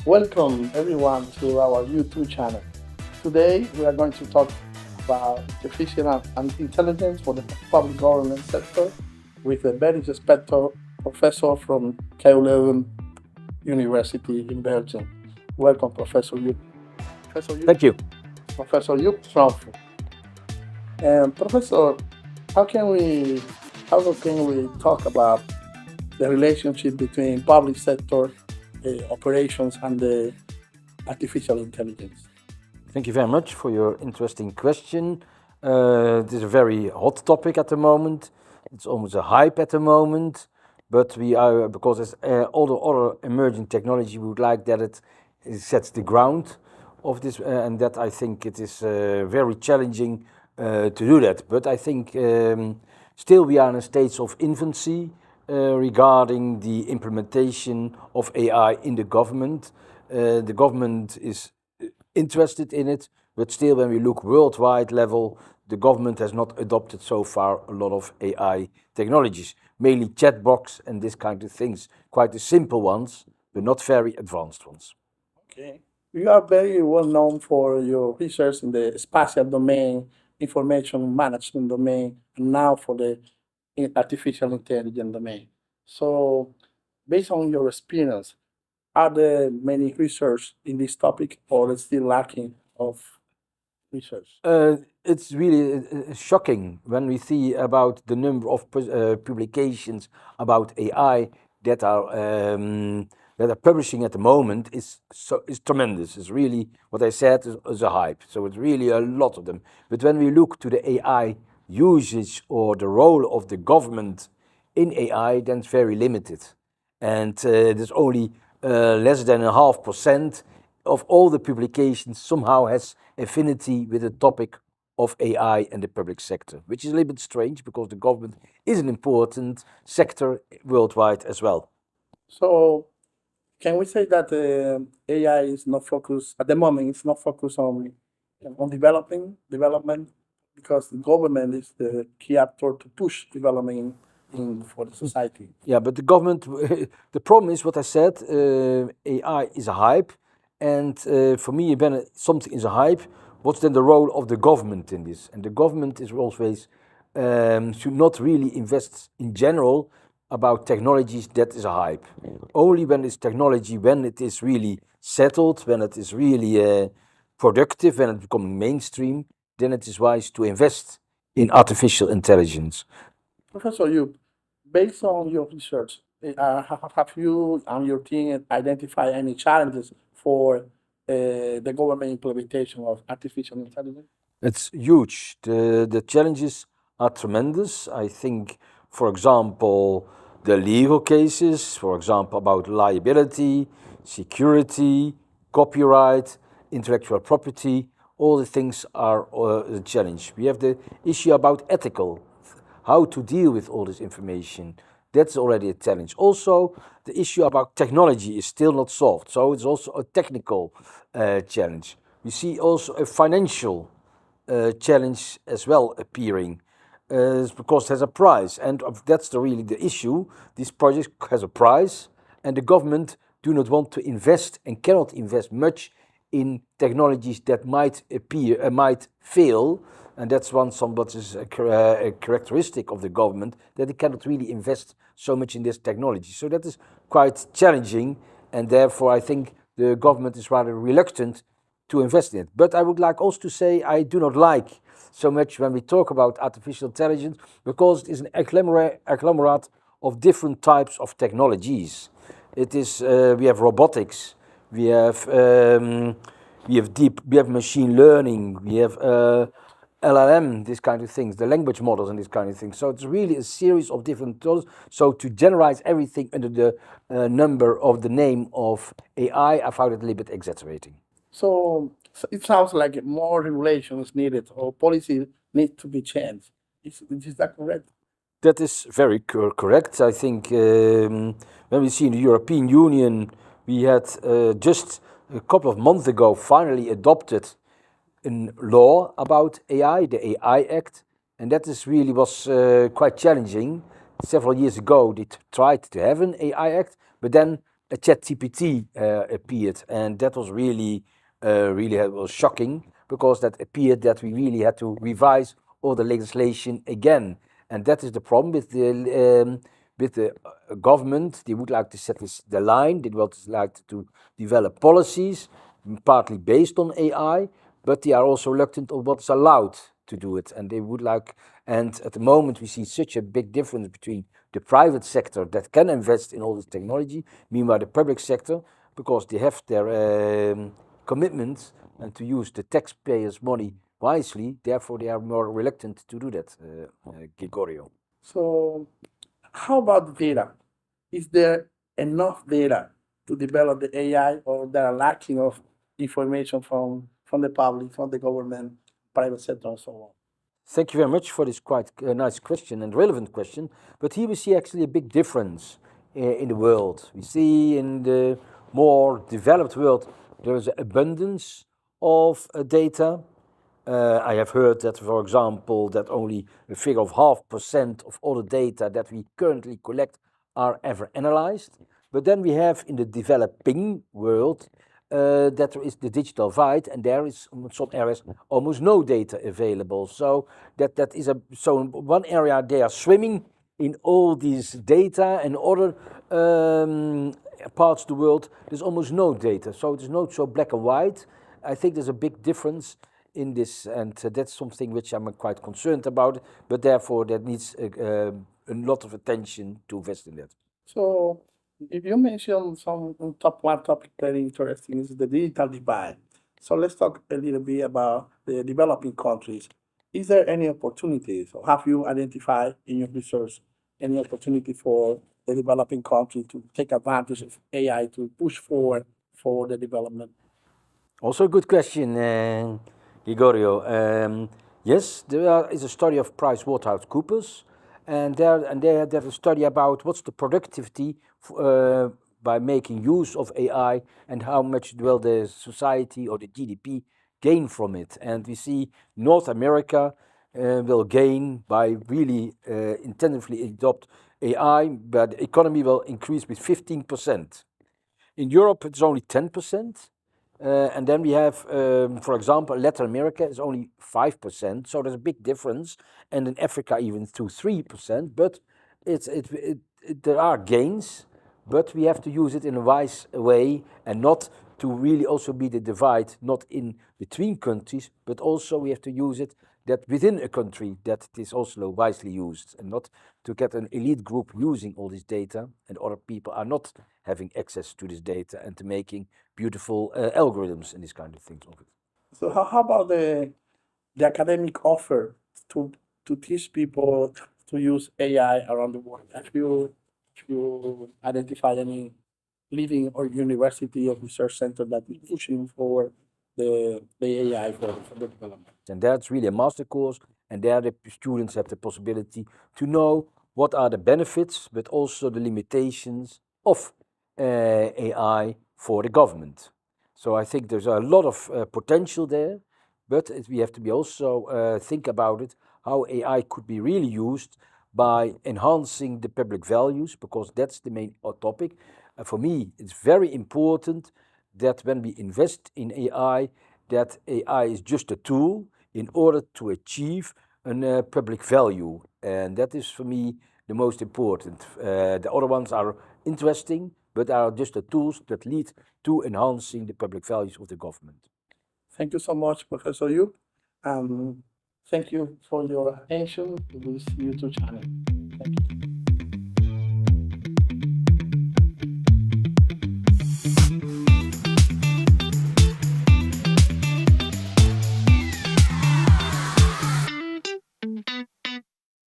Welcome everyone to our YouTube channel. Today we are going to talk about artificial intelligence for the public government sector with a very respected professor from KU University in Belgium. Welcome, Professor Joep. Thank you. Professor Joep Crompvoets. Professor, how can we talk about the relationship between public sector operations and the artificial intelligence? Thank you very much for your interesting question. It is a very hot topic at the moment. It's almost a hype at the moment, but we are, because as all the other emerging technology, we would like that it sets the ground of this, and that I think it is very challenging to do that. But I think still we are in a stage of infancy regarding the implementation of AI in the government. The government is interested in it, but still when we look worldwide level, the government has not adopted so far a lot of AI technologies, mainly chatbots and this kind of things, quite the simple ones, but not very advanced ones. Okay. You are very well known for your research in the spatial domain, information management domain, and now for the artificial intelligence domain. So, based on your experience, are there many research in this topic, or is still lacking of research? It's really shocking when we see about the number of publications about AI that are publishing at the moment is tremendous. It's really what I said is a hype. So it's really a lot of them. But when we look to the AI usage or the role of the government in AI, then it's very limited, and there's only less than 0.5% of all the publications somehow has affinity with the topic of AI and the public sector, which is a little bit strange because the government is an important sector worldwide as well. So, can we say that AI is not focused at the moment? It's not focused on development, because the government is the key actor to push development for the society. Yeah, but the government, the problem is what I said, AI is a hype, and for me, when something is a hype, what's then the role of the government in this? And the government is always, should not really invest in general about technologies that is a hype. Only when it's technology, when it is really settled, when it is really productive, when it becomes mainstream, then it is wise to invest in artificial intelligence. Professor Joep, based on your research, have you and your team identified any challenges for the government implementation of artificial intelligence? It's huge. The challenges are tremendous. I think, for example, the legal cases, for example, about liability, security, copyright, intellectual property, all the things are a challenge. We have the issue about ethical, how to deal with all this information. That's already a challenge. Also, the issue about technology is still not solved. So it's also a technical challenge. We see also a financial challenge as well appearing, because it has a price. And that's really the issue. This project has a price, and the government do not want to invest and cannot invest much in technologies that might fail, and that's what is a characteristic of the government, that they cannot really invest so much in this technology. So that is quite challenging, and therefore I think the government is rather reluctant to invest in it. But I would like also to say I do not like so much when we talk about artificial intelligence, because it is an agglomerate of different types of technologies. It is we have robotics. We have machine learning, we have LLM, this kind of things, the language models and this kind of things. So it's really a series of different tools. So to generalize everything under the number of the name of AI, I found it a little bit exaggerating. So it sounds like more regulation is needed or policy needs to be changed. Is that correct? That is very correct. I think when we see in the European Union, we had just a couple of months ago finally adopted a law about AI, the AI Act, and that is really was quite challenging. Several years ago, they tried to have an AI Act, but then a ChatGPT appeared, and that was really was shocking, because that appeared that we really had to revise all the legislation again, and that is the problem with the government. They would like to set the line. They would like to develop policies, partly based on AI, but they are also reluctant on what's allowed to do it, and they would like. And at the moment, we see such a big difference between the private sector that can invest in all this technology, meanwhile the public sector, because they have their commitments and to use the taxpayers' money wisely, therefore they are more reluctant to do that, Gregorio. So, how about data? Is there enough data to develop the AI, or there are lacking of information from the public, from the government, private sector, and so on? Thank you very much for this quite nice question and relevant question. But here we see actually a big difference in the world. We see in the more developed world there is an abundance of data. I have heard that, for example, that only a figure of 0.5% of all the data that we currently collect are ever analyzed. But then we have in the developing world that there is the digital divide, and there is in some areas almost no data available. So that is so in one area they are swimming in all these data, and other parts of the world there's almost no data. So it is not so black and white. I think there's a big difference in this, and that's something which I'm quite concerned about. But therefore, that needs a lot of attention to invest in that. So, if you mentioned some one topic very interesting is the digital divide. So let's talk a little bit about the developing countries. Is there any opportunities, or have you identified in your research any opportunity for the developing country to take advantage of AI to push forward for the development? Also a good question, Gregorio. Yes, there is a study of PricewaterhouseCoopers, and there's a study about what's the productivity by making use of AI, and how much will the society or the GDP gain from it. And we see North America will gain by really intensively adopt AI, but the economy will increase with 15%. In Europe, it's only 10%. And then we have, for example, Latin America is only 5%, so there's a big difference, and in Africa even to 3%. But there are gains, but we have to use it in a wise way, and not to really also be the divide, not in between countries, but also we have to use it that within a country that it is also wisely used, and not to get an elite group using all this data and other people are not having access to this data, and to making beautiful algorithms and these kind of things of it. So how about the academic offer to teach people to use AI around the world? Have you identified any leading or university or research center that is pushing for the AI for the development? And that's really a master course, and there the students have the possibility to know what are the benefits, but also the limitations of AI for the government. So I think there's a lot of potential there, but we have to be also think about it, how AI could be really used by enhancing the public values, because that's the main topic. For me, it's very important that when we invest in AI, that AI is just a tool in order to achieve a public value. And that is, for me, the most important. The other ones are interesting, but are just the tools that lead to enhancing the public values of the government. Thank you so much, Professor Yu. Thank you for your attention to this YouTube channel. Thank you.